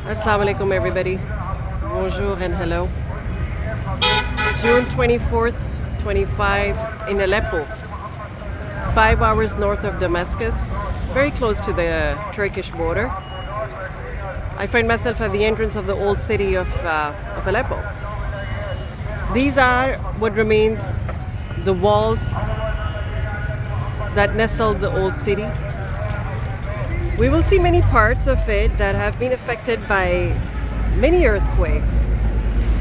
Assalamu alaikum everybody. Bonjour and hello. June 24th, 25 in Aleppo. 5 hours north of Damascus, very close to the Turkish border. I find myself at the entrance of the old city of Aleppo. These are what remains the walls that nestle the old city. We will see many parts of it that have been affected by many earthquakes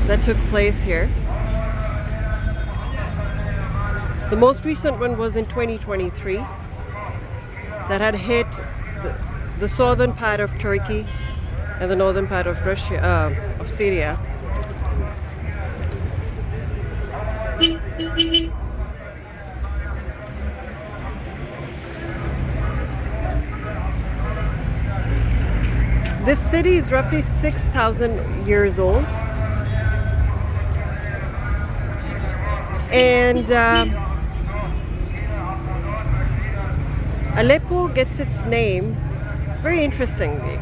that took place here. The most recent one was in 2023 that had hit the southern part of Turkey and the northern part of of Syria. This city is roughly 6,000 years old, and Aleppo gets its name very interestingly.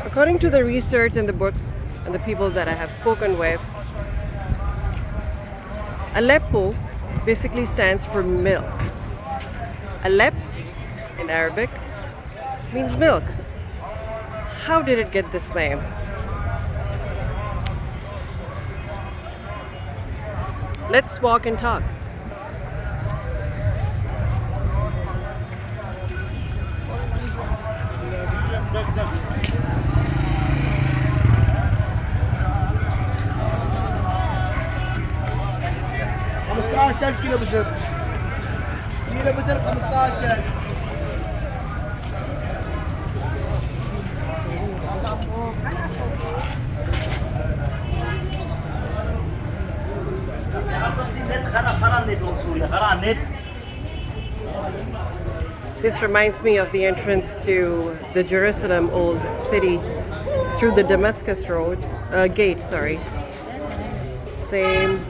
According to the research and the books and the people that I have spoken with, Aleppo basically stands for milk. Alep in Arabic means milk. How did it get this name? Let's walk and talk. Kilo buzzer kilo buzzer 15 This reminds me of the entrance to the Jerusalem old city through the Damascus road gate. Sorry, same.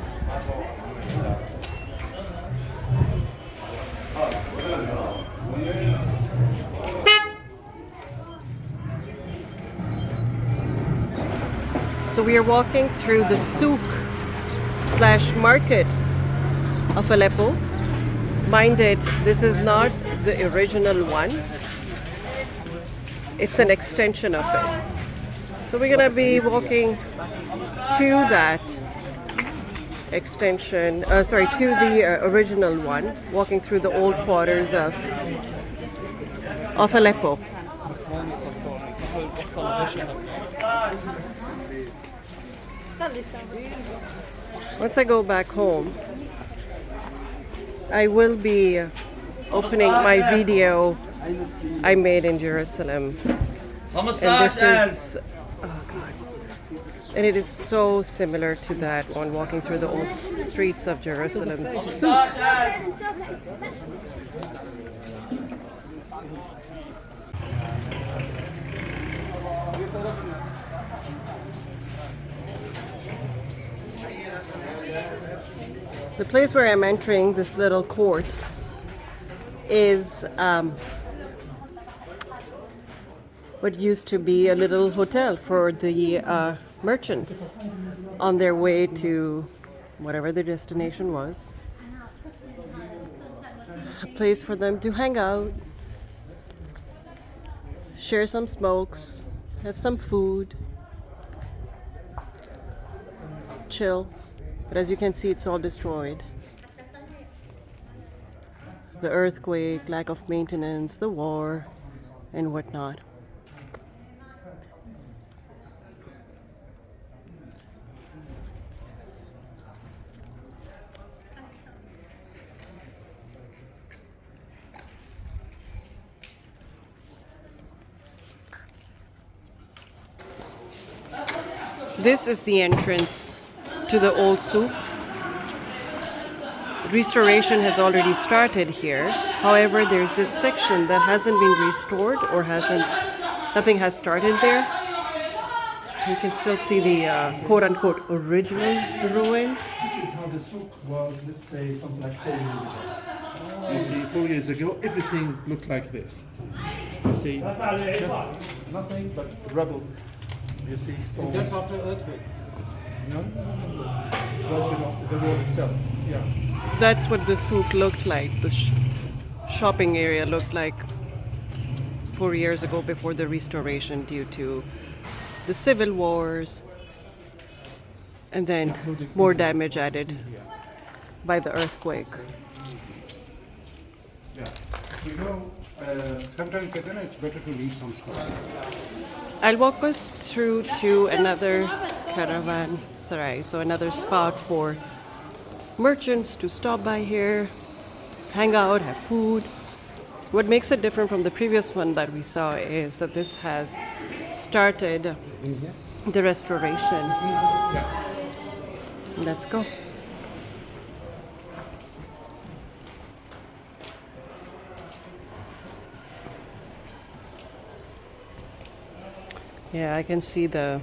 So we are walking through the souq / market of Aleppo. Mind it, this is not the original one. It's an extension of it. So we're gonna be walking to that extension, to the original one, walking through the old quarters of Aleppo. Once I go back home, I will be opening my video I made in Jerusalem. And this is, oh God, and it is so similar to that one, walking through the old streets of Jerusalem. Souq. The place where I'm entering, this little court, is what used to be a little hotel for the merchants on their way to whatever their destination was. A place for them to hang out, share some smokes, have some food, chill. But as you can see, it's all destroyed. The earthquake, lack of maintenance, the war, and whatnot. This is the entrance to the old souq. Restoration has already started here. However, there's this section that hasn't been restored or nothing has started there. You can still see the quote-unquote original ruins. This is how the souq was, let's say, something like 4 years ago. You see, 4 years ago, everything looked like this. You see, just nothing but rubble. You see stone. That's after earthquake. No, no, no, no. It was, you know, the wall itself. Yeah. That's what the souq looked like. The shopping area looked like 4 years ago before the restoration due to the civil wars and then more damage added by the earthquake. Yeah. We go. Sometimes Katana, it's better to leave some stuff. I'll walk us through to another caravan sarai, so another spot for merchants to stop by here, hang out, have food. What makes it different from the previous one that we saw is that this has started the restoration. Let's go. Yeah, I can see the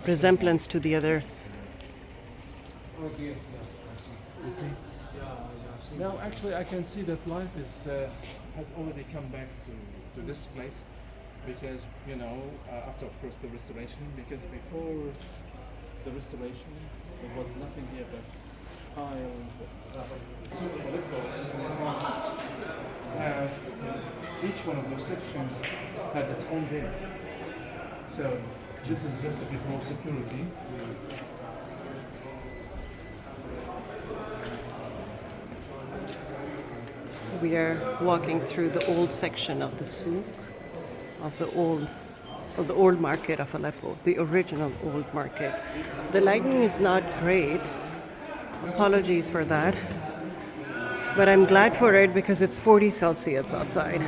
resemblance to the other. You see? Now, actually, I can see that life is has already come back to this place because, you know, after, of course, the restoration, because before the restoration, there was nothing here but piles. So, each one of those sections had its own gate. So, this is just a bit more security. So we are walking through the old section of the souq, of the old market of Aleppo, the original old market. The lighting is not great. Apologies for that. But I'm glad for it because it's 40 Celsius outside.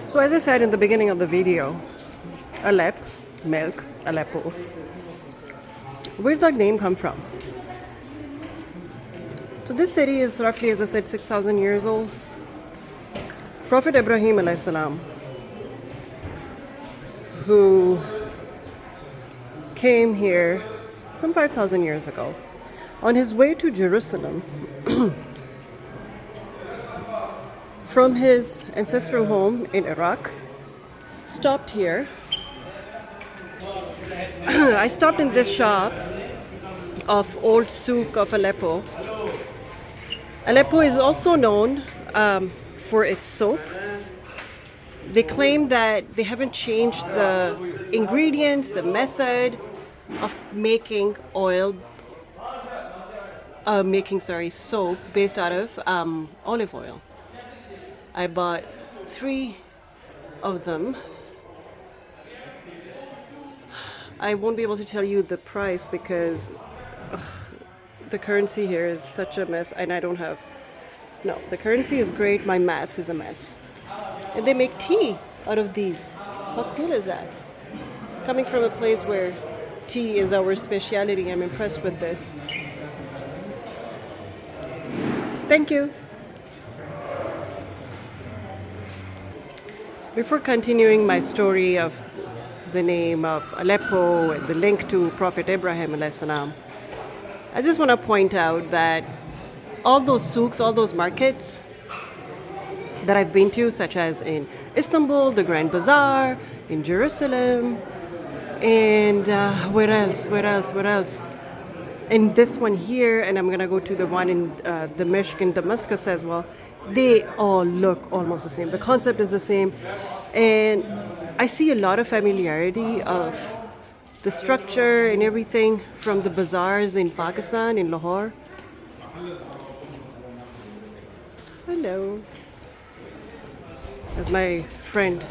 So as I said in the beginning of the video, Aleppo, milk, Aleppo. Where did that name come from? So this city is roughly, as I said, 6,000 years old. Prophet Ibrahim alayhi salam, who came here some 5,000 years ago, on his way to Jerusalem, from his ancestral home in Iraq, stopped here. I stopped in this shop of old souq of Aleppo. Aleppo is also known for its soap. They claim that they haven't changed the ingredients, the method of making soap based out of olive oil. I bought 3 of them. I won't be able to tell you the price because the currency here is such a mess and I don't have... No, the currency is great, my maths is a mess. And they make tea out of these. How cool is that? Coming from a place where tea is our specialty, I'm impressed with this. Thank you. Before continuing my story of the name of Aleppo and the link to Prophet Ibrahim alayhi salam, I just want to point out that all those souks, all those markets that I've been to, such as in Istanbul, the Grand Bazaar, in Jerusalem, and where else? And this one here, and I'm going to go to the one in Damascus in Damascus as well. They all look almost the same. The concept is the same. And I see a lot of familiarity of the structure and everything from the bazaars in Pakistan, in Lahore. Hello. As my friend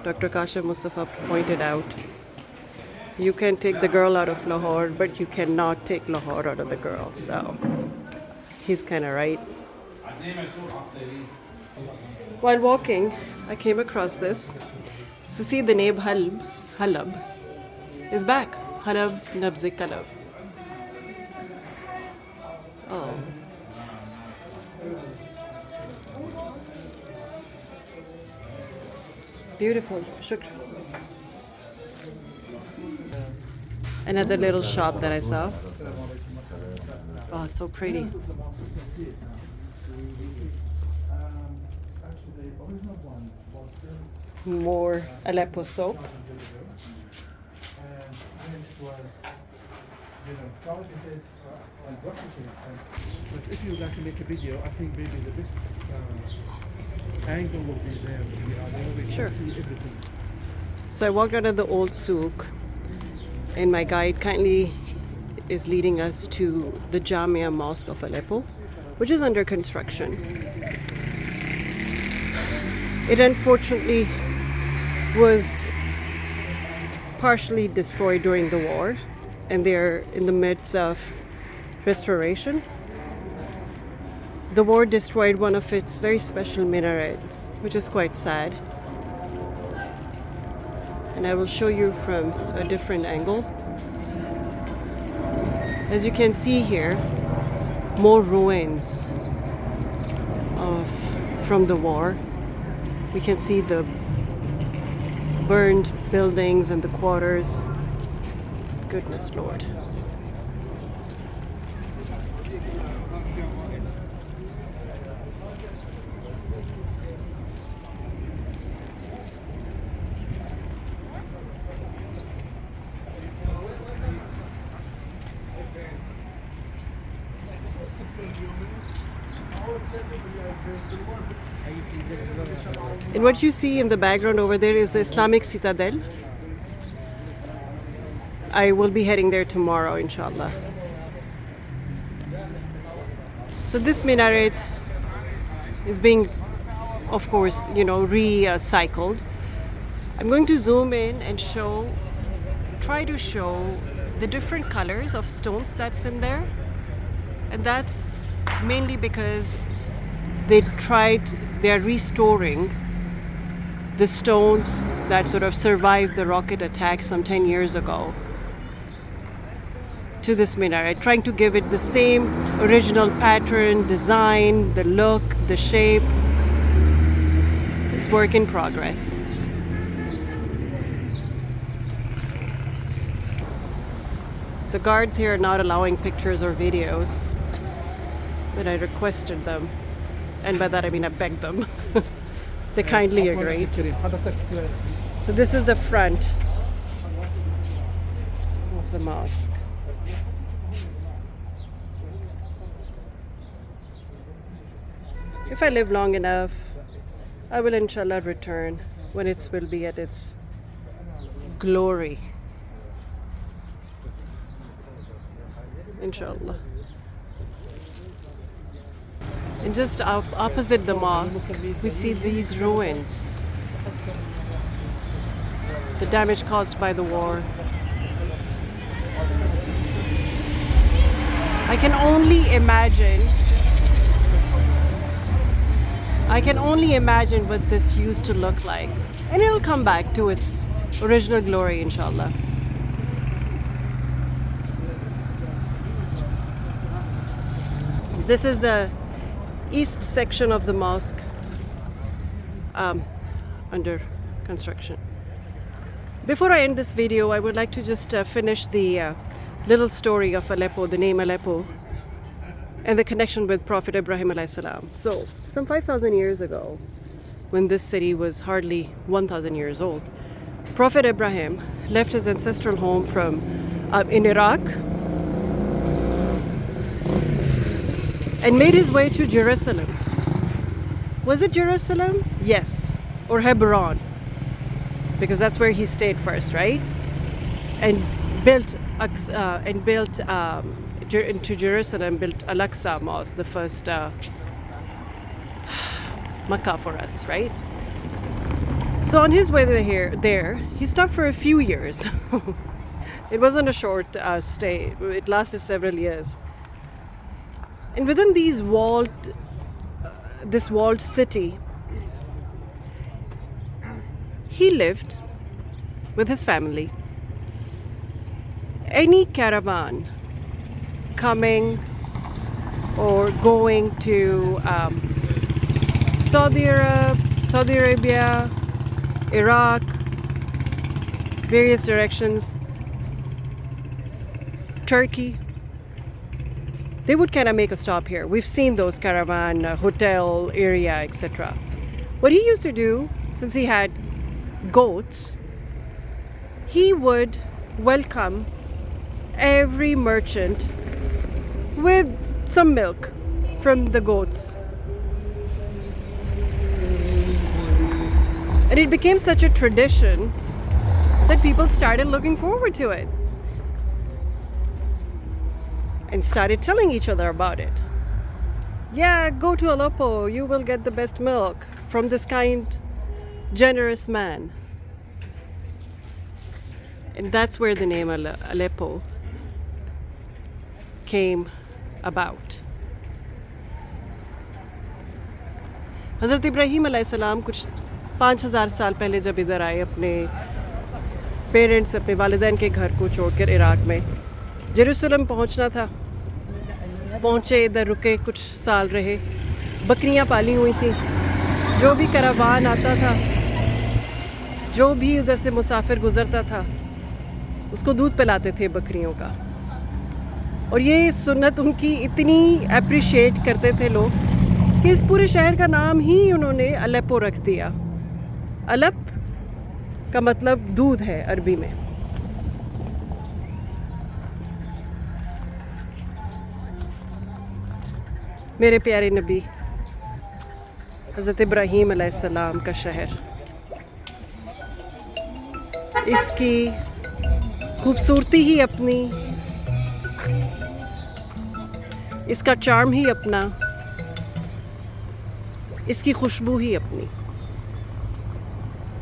Dr. Kashif Mustafa pointed out, you can take the girl out of Lahore, but you cannot take Lahore out of the girl. So he's kind of right. While walking, I came across this. So see, the name Halab is back. Halab Nabzi Kalab. Oh. Beautiful. Shukr. Another little shop that I saw. Oh, it's so pretty. More Aleppo soap. Targeted and replicated. But if you would like to make a video, I think maybe the best angle will be there. There we Sure. can see everything. So I walked out of the old souq, and my guide kindly is leading us to the Jamia Mosque of Aleppo, which is under construction. It unfortunately was partially destroyed during the war, and they're in the midst of restoration. The war destroyed one of its very special minaret, which is quite sad. And I will show you from a different angle. As you can see here, more ruins from the war. We can see the burned buildings and the quarters. Goodness Lord. And what you see in the background over there is the Islamic citadel. I will be heading there tomorrow, inshallah. So this minaret is being, of course, recycled. I'm going to zoom in and try to show the different colors of stones that's in there. And that's mainly because they are restoring the stones that sort of survived the rocket attack some 10 years ago to this minaret, trying to give it the same original pattern, design, the look, the shape. It's work in progress. The guards here are not allowing pictures or videos, but I requested them. And by that I mean I begged them. They kindly agreed. So this is the front of the mosque. If I live long enough, I will inshallah return when it will be at its glory. Inshallah. And just opposite the mosque, we see these ruins. The damage caused by the war. I can only imagine what this used to look like. And it'll come back to its original glory, inshallah. This is the east section of the mosque under construction. Before I end this video, I would like to just finish the little story of Aleppo, the name Aleppo, and the connection with Prophet Ibrahim alayhi salam. So, some 5,000 years ago, when this city was hardly 1,000 years old, Prophet Ibrahim left his ancestral home in Iraq and made his way to Jerusalem. Was it Jerusalem? Yes. Or Hebron, because that's where he stayed first, right? And built into Jerusalem, built Al-Aqsa Mosque, the first Makkah for us, right? So on his way there, he stopped for a few years. It wasn't a short stay. It lasted several years. And within this walled city, he lived with his family. Any caravan coming or going to Saudi Arabia, Iraq, various directions, Turkey. They would kind of make a stop here. We've seen those caravan, hotel area, etc. What he used to do, since he had goats, he would welcome every merchant with some milk from the goats. And it became such a tradition that people started looking forward to it and started telling each other about it. Yeah, go to Aleppo, you will get the best milk from this kind, generous man. And that's where the name Aleppo came about. حضرت ابراہیم علیہ السلام کچھ 5000 سال پہلے جب ادھر آئے اپنے پیرنٹس اپنے والدین کے گھر کو چھوڑ کر عراق میں جیروسلم پہنچنا تھا. پہنچے, ادھر رکے, کچھ سال رہے, بکریاں پالی ہوئی تھیں. جو بھی کراوان آتا تھا, جو بھی ادھر سے مسافر گزرتا تھا, اس کو دودھ پلاتے تھے بکریوں کا. اور یہ سنت ان کی اتنی اپریشیٹ کرتے تھے لوگ کہ اس پورے شہر کا نام ہی انہوں نے الیپو رکھ دیا. الپ کا مطلب دودھ ہے عربی میں. میرے پیارے نبی حضرت ابراہیم علیہ السلام کا شہر, اس کی خوبصورتی ہی اپنی, اس کا چارم ہی اپنا, اس کی خوشبو ہی اپنی.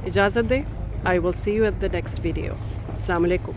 اجازت دیں. I will see you at the next video. السلام علیکم.